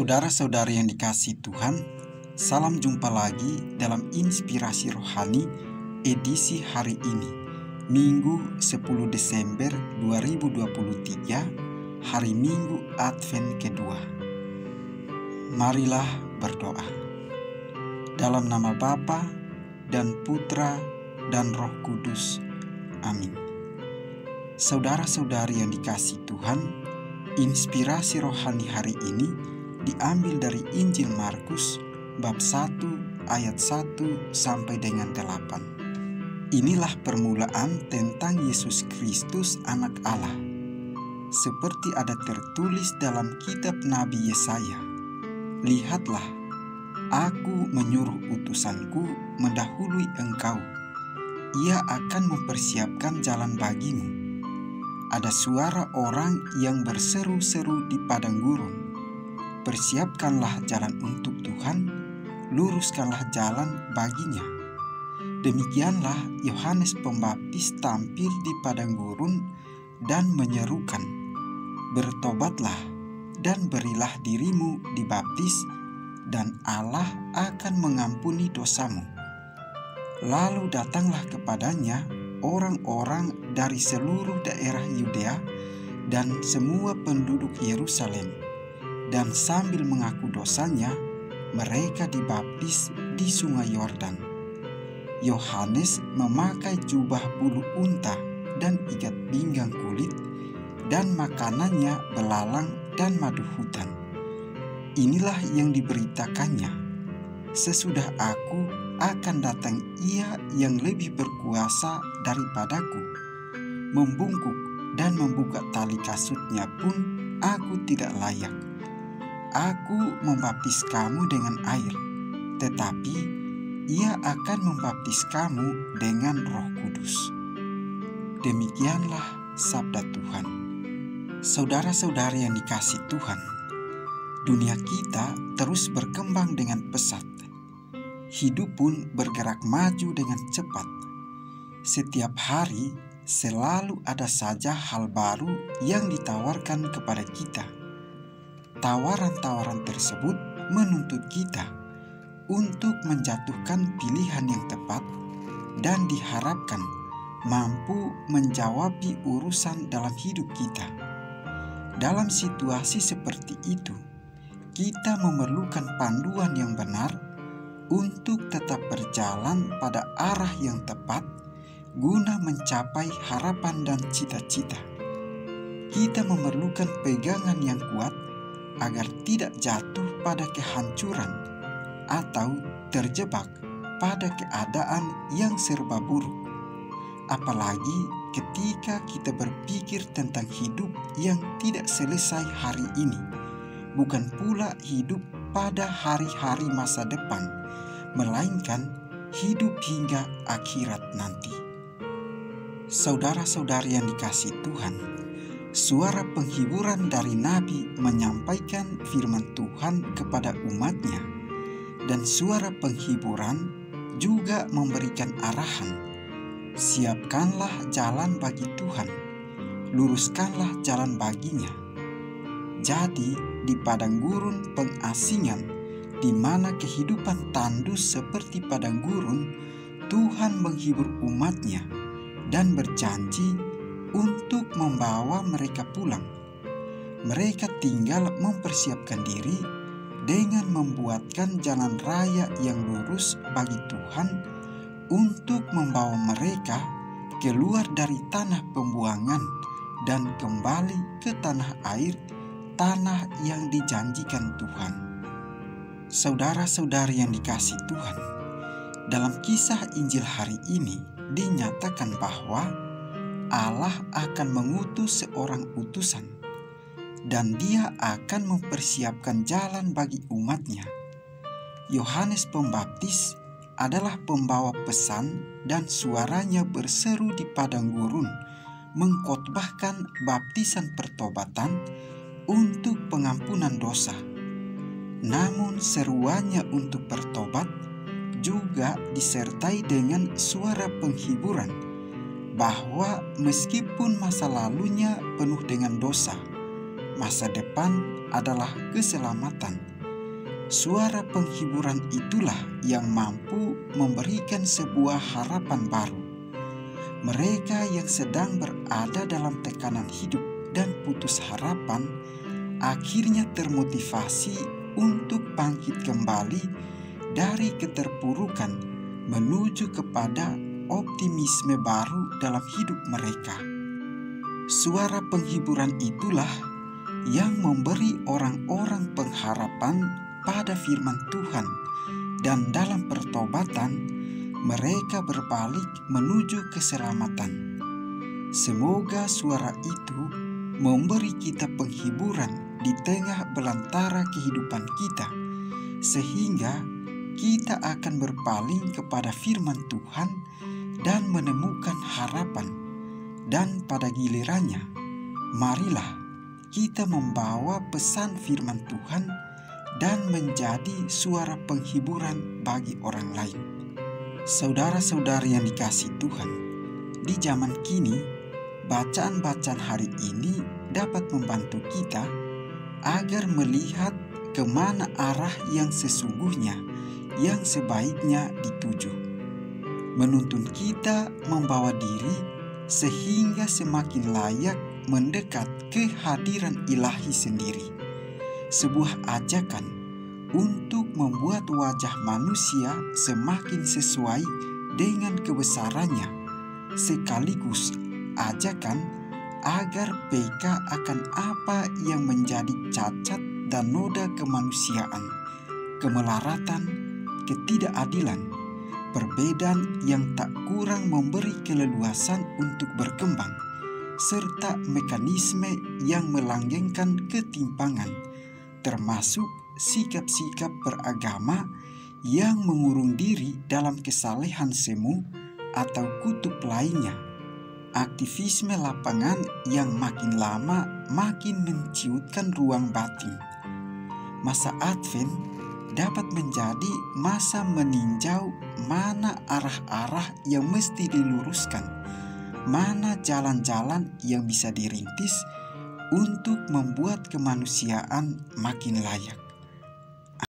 Saudara-saudari yang dikasihi Tuhan, salam jumpa lagi dalam Inspirasi Rohani edisi hari ini, Minggu 10 Desember 2023, hari Minggu Advent kedua. Marilah berdoa. Dalam nama Bapa dan Putra dan Roh Kudus. Amin. Saudara-saudari yang dikasihi Tuhan, inspirasi rohani hari ini diambil dari Injil Markus bab 1 ayat 1 sampai dengan 8. Inilah permulaan tentang Yesus Kristus Anak Allah. Seperti ada tertulis dalam kitab Nabi Yesaya, "Lihatlah, aku menyuruh utusanku mendahului engkau. Ia akan mempersiapkan jalan bagimu." Ada suara orang yang berseru-seru di padang gurun, "Persiapkanlah jalan untuk Tuhan, luruskanlah jalan baginya." Demikianlah Yohanes Pembaptis tampil di padang gurun dan menyerukan, "Bertobatlah dan berilah dirimu dibaptis, dan Allah akan mengampuni dosamu." Lalu datanglah kepadanya orang-orang dari seluruh daerah Yudea dan semua penduduk Yerusalem, dan sambil mengaku dosanya, mereka dibaptis di sungai Yordan. Yohanes memakai jubah bulu unta dan ikat pinggang kulit, dan makanannya belalang dan madu hutan. Inilah yang diberitakannya, "Sesudah aku akan datang Ia yang lebih berkuasa daripadaku. Membungkuk dan membuka tali kasutnya pun aku tidak layak. Aku membaptis kamu dengan air, tetapi Ia akan membaptis kamu dengan Roh Kudus." Demikianlah sabda Tuhan. Saudara-saudari yang dikasihi Tuhan, dunia kita terus berkembang dengan pesat. Hidup pun bergerak maju dengan cepat. Setiap hari selalu ada saja hal baru yang ditawarkan kepada kita. Tawaran-tawaran tersebut menuntut kita untuk menjatuhkan pilihan yang tepat dan diharapkan mampu menjawabi urusan dalam hidup kita. Dalam situasi seperti itu, kita memerlukan panduan yang benar untuk tetap berjalan pada arah yang tepat guna mencapai harapan dan cita-cita. Kita memerlukan pegangan yang kuat agar tidak jatuh pada kehancuran atau terjebak pada keadaan yang serba buruk. Apalagi ketika kita berpikir tentang hidup yang tidak selesai hari ini, bukan pula hidup pada hari-hari masa depan, melainkan hidup hingga akhirat nanti. Saudara-saudari yang dikasihi Tuhan, suara penghiburan dari Nabi menyampaikan firman Tuhan kepada umatnya, dan suara penghiburan juga memberikan arahan, "Siapkanlah jalan bagi Tuhan, luruskanlah jalan baginya." Jadi di padang gurun pengasingan, di mana kehidupan tandus seperti padang gurun, Tuhan menghibur umatnya dan berjanji untuk membawa mereka pulang. Mereka tinggal mempersiapkan diri dengan membuatkan jalan raya yang lurus bagi Tuhan untuk membawa mereka keluar dari tanah pembuangan dan kembali ke tanah air, tanah yang dijanjikan Tuhan. Saudara-saudari yang dikasihi Tuhan, dalam kisah Injil hari ini dinyatakan bahwa Allah akan mengutus seorang utusan, dan Dia akan mempersiapkan jalan bagi umatnya. Yohanes Pembaptis adalah pembawa pesan, dan suaranya berseru di padang gurun, mengkhotbahkan baptisan pertobatan untuk pengampunan dosa. Namun seruannya untuk bertobat juga disertai dengan suara penghiburan bahwa meskipun masa lalunya penuh dengan dosa, masa depan adalah keselamatan Suara penghiburan itulah yang mampu memberikan sebuah harapan baru. Mereka yang sedang berada dalam tekanan hidup dan putus harapan akhirnya termotivasi untuk bangkit kembali dari keterpurukan menuju kepada optimisme baru dalam hidup mereka. Suara penghiburan itulah yang memberi orang-orang pengharapan pada firman Tuhan, dan dalam pertobatan mereka berbalik menuju keselamatan. Semoga suara itu memberi kita penghiburan di tengah belantara kehidupan kita, sehingga kita akan berpaling kepada firman Tuhan dan menemukan harapan. Dan pada gilirannya, marilah kita membawa pesan firman Tuhan dan menjadi suara penghiburan bagi orang lain. Saudara-saudari yang dikasihi Tuhan, di zaman kini, bacaan-bacaan hari ini dapat membantu kita agar melihat kemana arah yang sesungguhnya, yang sebaiknya dituju. Menuntun kita membawa diri sehingga semakin layak mendekat kehadiran ilahi sendiri. Sebuah ajakan untuk membuat wajah manusia semakin sesuai dengan kebesarannya, sekaligus ajakan agar peka akan apa yang menjadi cacat dan noda kemanusiaan, kemelaratan, ketidakadilan, perbedaan yang tak kurang memberi keleluasan untuk berkembang, serta mekanisme yang melanggengkan ketimpangan, termasuk sikap-sikap beragama yang mengurung diri dalam kesalehan semu atau kutub lainnya. Aktivisme lapangan yang makin lama makin menciutkan ruang batin. Masa Advent dapat menjadi masa meninjau mana arah-arah yang mesti diluruskan, mana jalan-jalan yang bisa dirintis untuk membuat kemanusiaan makin layak.